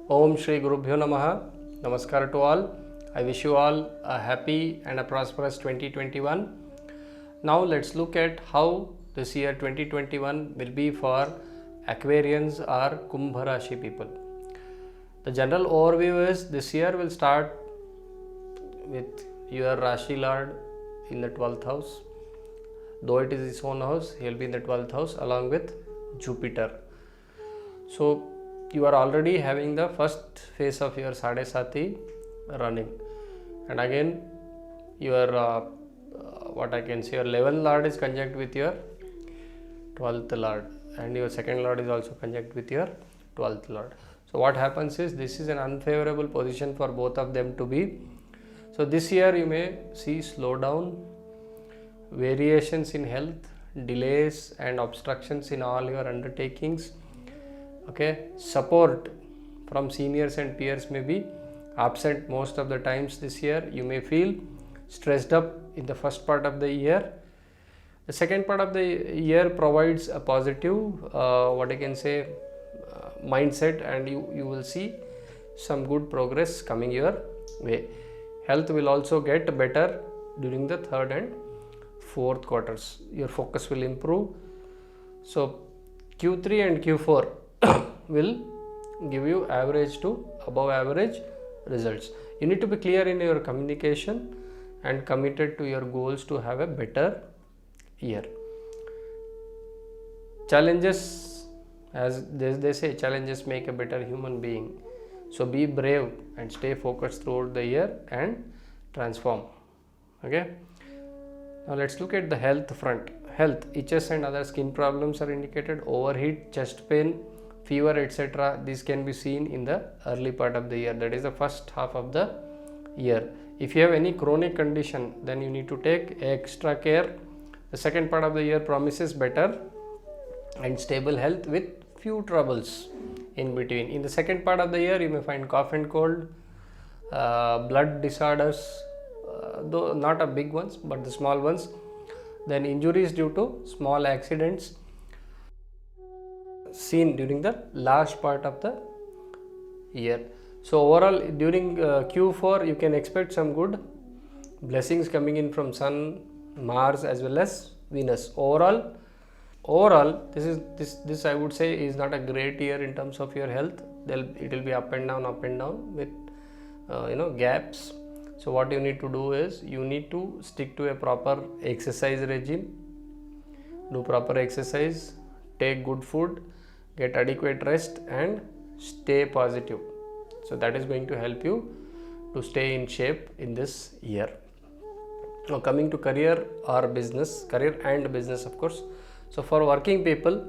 Om Shri Gurubhyo Namaha. Namaskar to all. I wish you all a happy and a prosperous 2021. Now let's look at how this year 2021 will be for Aquarians or Kumbha Rashi people. The general overview is this year will start with your Rashi Lord in the 12th house. Though it is his own house, he will be in the 12th house along with Jupiter. So you are already having the first phase of your Sade Sati running, and again your what I can say, your 11th Lord is conjunct with your 12th Lord, and your second Lord is also conjunct with your 12th Lord. So what happens is this is an unfavorable position for both of them to be. So this year you may see slowdown, variations in health, delays and obstructions in all your undertakings. Okay, support from seniors and peers may be absent most of the times this year. You may feel stressed up in the first part of the year. The second part of the year provides a positive what I can say mindset, and you will see some good progress coming your way. Health will also get better during the third and fourth quarters. Your focus will improve. So Q3 and Q4 will give you average to above average results. You need to be clear in your communication and committed to your goals to have a better year. Challenges, as they say, challenges make a better human being. So be brave and stay focused throughout the year and transform. Okay. Now let's look at the health front. Health, itches and other skin problems are indicated. Overheat, chest pain, fever, etc. These can be seen in the early part of the year, that is the first half of the year. If you have any chronic condition, then you need to take extra care. The second part of the year promises better and stable health with few troubles in between. In the second part of the year you may find cough and cold, blood disorders, though not a big ones but the small ones, then injuries due to small accidents seen during the last part of the year. So overall during Q4 you can expect some good blessings coming in from Sun, Mars as well as Venus. Overall this I would say is not a great year in terms of your health. It will be up and down with gaps. So what you need to do is you need to stick to a proper exercise regime, do proper exercise, take good food, get adequate rest and stay positive. So that is going to help you to stay in shape in this year. Now coming to career or business, career and business of course. So for working people,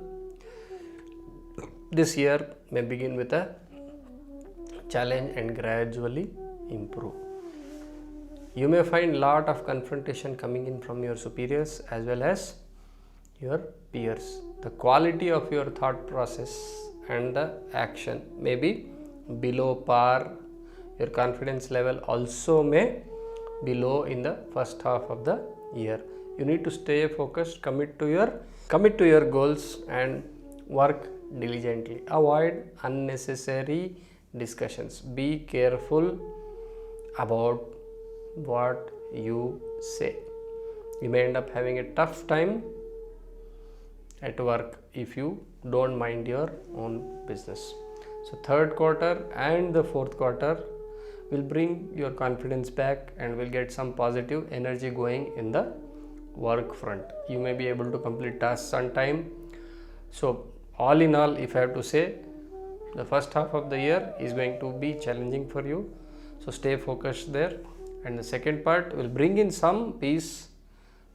this year may begin with a challenge and gradually improve. You may find lot of confrontation coming in from your superiors as well as your peers. The quality of your thought process and the action may be below par. Your confidence level also may be low in the first half of the year. You need to stay focused, commit to your goals and work diligently. Avoid unnecessary discussions. Be careful about what you say. You may end up having a tough time at work if you don't mind your own business. So third quarter and the fourth quarter will bring your confidence back and will get some positive energy going in the work front. You may be able to complete tasks on time. So all in all, if I have to say, the first half of the year is going to be challenging for you. So stay focused there, and the second part will bring in some peace.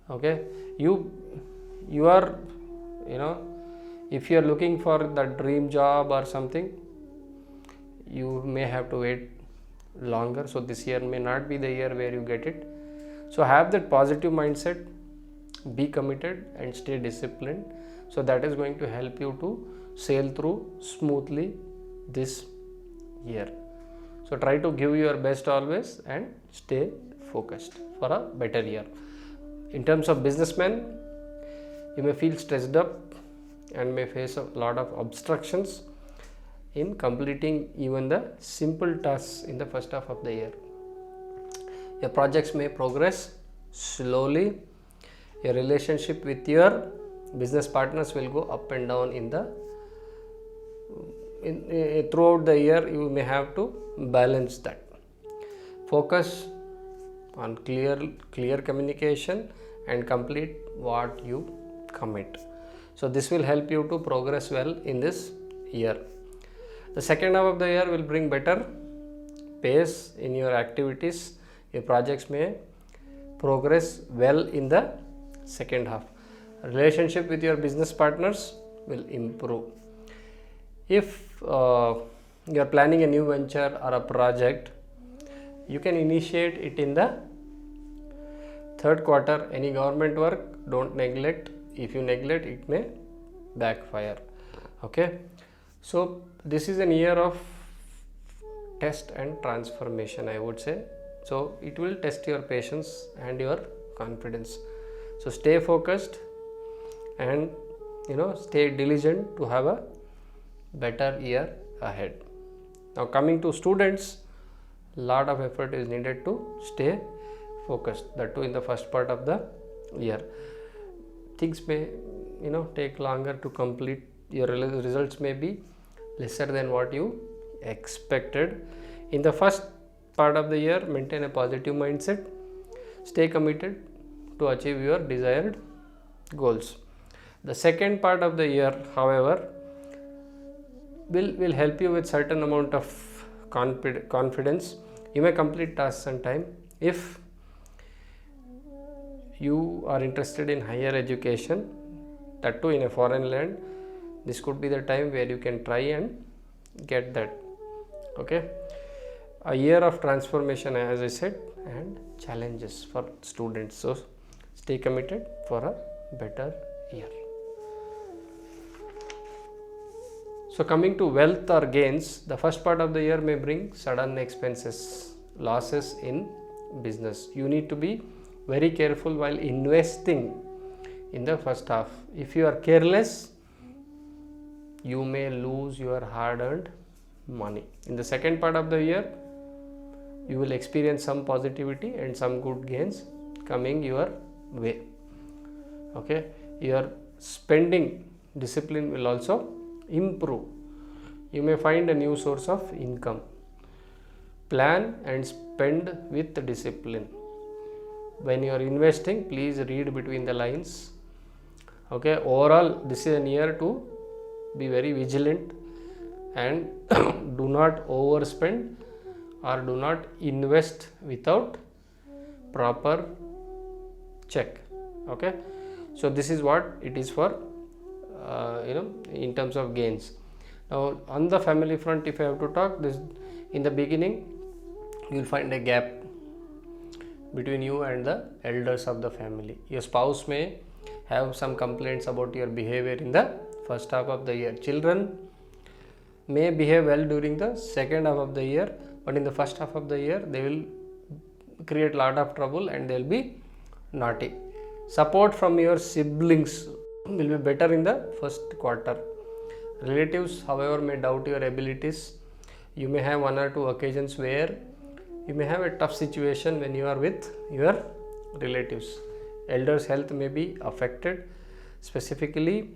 Okay, you are if you are looking for the dream job or something, you may have to wait longer. So this year may not be the year where you get it. So have that positive mindset, be committed and stay disciplined. So that is going to help you to sail through smoothly this year. So try to give your best always and stay focused for a better year. In terms of businessmen, you may feel stressed up and may face a lot of obstructions. in completing even the simple tasks in the first half of the year. Your projects may progress slowly. Your relationship with your business partners will go up and down throughout the year. You may have to balance that. Focus on clear communication and complete what you commit. So this will help you to progress well in this year. The second half of the year will bring better pace in your activities. Your projects may progress well in the second half. Relationship with your business partners will improve. If you are planning a new venture or a project, you can initiate it in the third quarter. Any government work, don't neglect. If you neglect, it may backfire. Okay, so this is an year of test and transformation, I would say. So it will test your patience and your confidence. So stay focused and stay diligent to have a better year ahead. Now coming to students, lot of effort is needed to stay focused, that too in the first part of the year. Things may take longer to complete. Your results may be lesser than what you expected. In the first part of the year, maintain a positive mindset. Stay committed to achieve your desired goals. The second part of the year, however, will help you with certain amount of confidence. You may complete tasks on time. If you are interested in higher education, that too in a foreign land, this could be the time where you can try and get that. Okay, a year of transformation, as I said, and challenges for students. So stay committed for a better year. So coming to wealth or gains, the first part of the year may bring sudden expenses, losses in business. You need to be very careful while investing in the first half. If you are careless, you may lose your hard-earned money. In the second part of the year, you will experience some positivity and some good gains coming your way. Okay, your spending discipline will also improve. You may find a new source of income. Plan and spend with discipline. When you are investing, please read between the lines. Okay, overall this is a year to be very vigilant and do not overspend or do not invest without proper check. Okay, so this is what it is for in terms of gains. Now on the family front, if I have to talk, this in the beginning you will find a gap between you and the elders of the family. Your spouse may have some complaints about your behavior in the first half of the year. Children may behave well during the second half of the year, but in the first half of the year they will create a lot of trouble and they will be naughty. Support from your siblings will be better in the first quarter. Relatives, however, may doubt your abilities. You may have one or two occasions where you may have a tough situation when you are with your relatives. Elders' health may be affected, specifically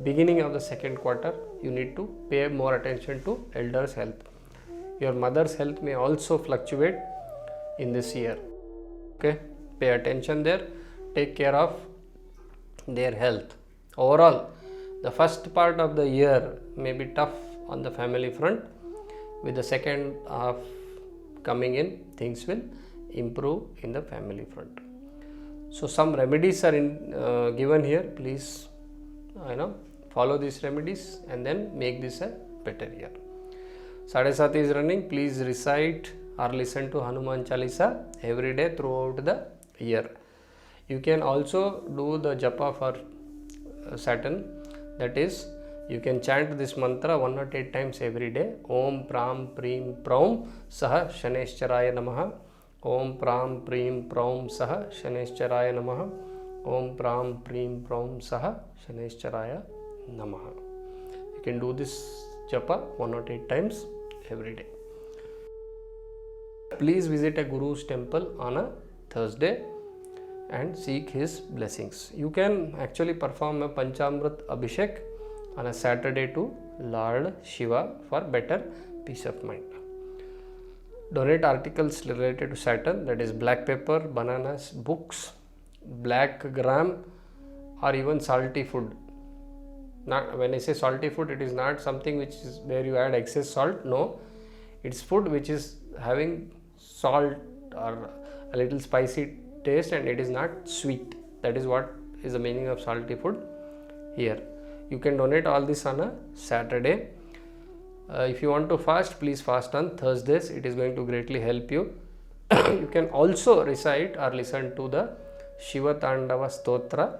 beginning of the second quarter. You need to pay more attention to elders' health. Your mother's health may also fluctuate in this year. Okay, pay attention there. Take care of their health. Overall, the first part of the year may be tough on the family front. With the second half coming in, things will improve in the family front. So some remedies are given here. Please follow these remedies and then make this a better year. Sadhe Sati is running. Please recite or listen to Hanuman Chalisa every day throughout the year. You can also do the japa for Saturn, that is, you can chant this mantra 108 times every day. Om Pram Preem Praum Saha Shaneshcharaya Namaha. Om Pram Preem Praum Saha Shaneshcharaya Namaha. Om Pram Preem Praum Saha Shaneshcharaya Namaha. You can do this japa 108 times every day. Please visit a Guru's temple on a Thursday and seek his blessings. You can actually perform a Panchamrit Abhishek on a Saturday to Lord Shiva for better peace of mind. Donate articles related to Saturn, that is black pepper, bananas, books, black gram, or even salty food. Not, when I say salty food, it is not something which is where you add excess salt. No, it's food which is having salt or a little spicy taste and it is not sweet. That is what is the meaning of salty food here. You can donate all this on a Saturday. If you want to fast, please fast on Thursdays. It is going to greatly help you. You can also recite or listen to the Shiva Tandava Stotra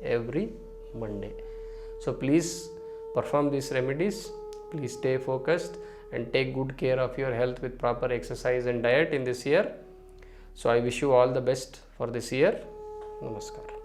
every Monday. So please perform these remedies. Please stay focused and take good care of your health with proper exercise and diet in this year. So I wish you all the best for this year. Namaskar.